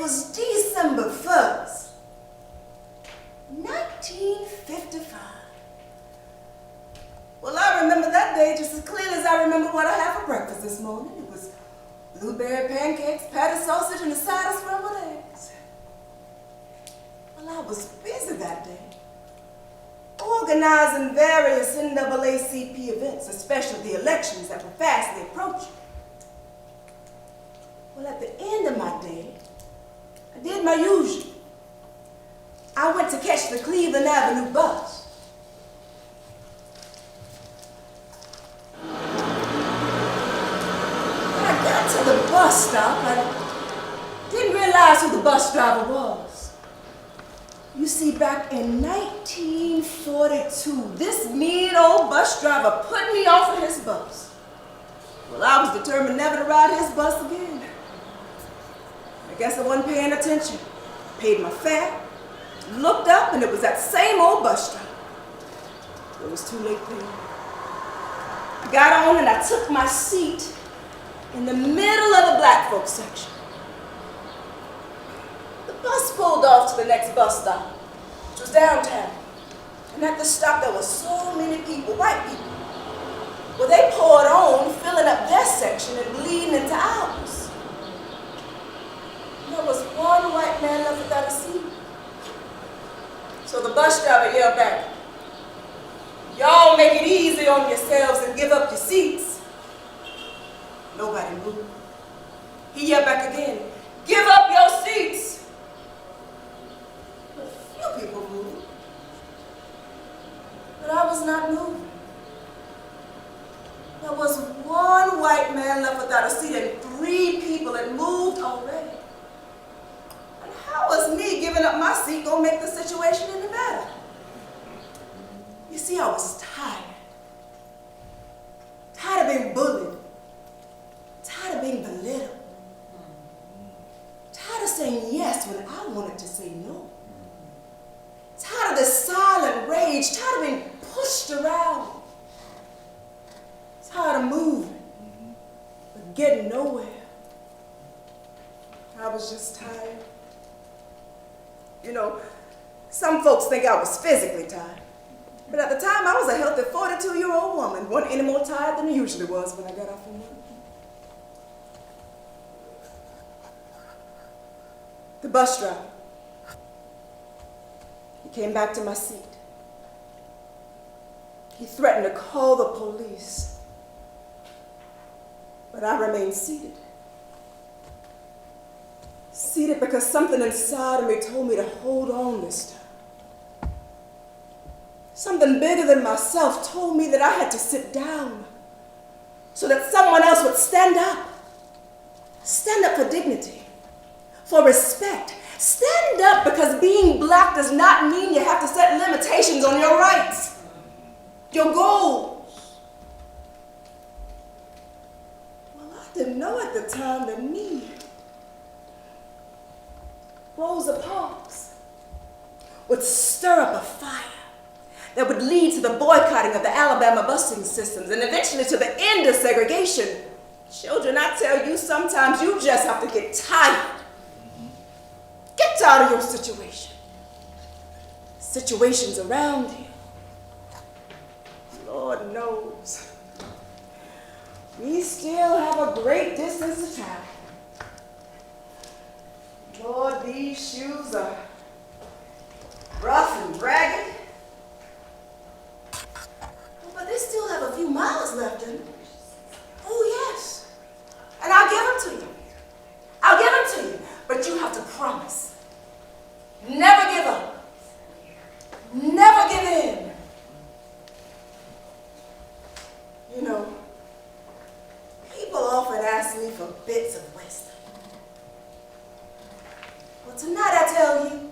was December 1st, 1955. Well, I remember that day just as clearly as I remember what I had for breakfast this morning. It was blueberry pancakes, patty sausage, and a side of scrambled eggs. Well, I was busy that day, organizing various NAACP events, especially the elections that were fastly approaching. Well, at the end of my day, I did my usual. I went to catch the Cleveland Avenue bus. When I got to the bus stop, I didn't realize who the bus driver was. You see, back in 1942, this mean old bus driver put me off of his bus. Well, I was determined never to ride his bus again. I guess I wasn't paying attention. Paid my fare, looked up, and it was that same old bus driver. It was too late then. I got on and I took my seat in the middle of the black folks section. The bus pulled off to the next bus stop, which was downtown. And at the stop there were so many people, white people. Well, they poured on, filling up their section and bleeding into ours. There was one white man left without a seat. So the bus driver yelled back, "Y'all make it easy on yourselves and give up your seats." Nobody moved. He yelled back again, "Give up your seats." A few people moved, but I was not moving. There was one white man left without a seat and 3 people had moved already. How was me giving up my seat gonna make the situation any better? You see, I was tired. Tired of being bullied. Tired of being belittled. Tired of saying yes when I wanted to say no. Tired of this silent rage. Tired of being pushed around. Tired of moving, but getting nowhere. I was just tired. You know, some folks think I was physically tired. But at the time, I was a healthy 42-year-old woman, wasn't any more tired than I usually was when I got off from work. The bus driver, he came back to my seat. He threatened to call the police, but I remained seated. Seated because something inside of me told me to hold on this time. Something bigger than myself told me that I had to sit down so that someone else would stand up. Stand up for dignity, for respect. Stand up because being black does not mean you have to set limitations on your rights, your goals. Well, I didn't know at the time that me, Rosa Parks, would stir up a fire that would lead to the boycotting of the Alabama busing systems and eventually to the end of segregation. Children, I tell you, sometimes you just have to get tired. Get tired of your situation. Situations around you. Lord knows, we still have a great distance to travel. Lord, these shoes are rough and ragged. Oh, but they still have a few miles left in them. Oh, yes. And I'll give them to you. I'll give them to you. But you have to promise. Never give up. Never give in. You know, people often ask me for bits of wisdom. Well, tonight I tell you,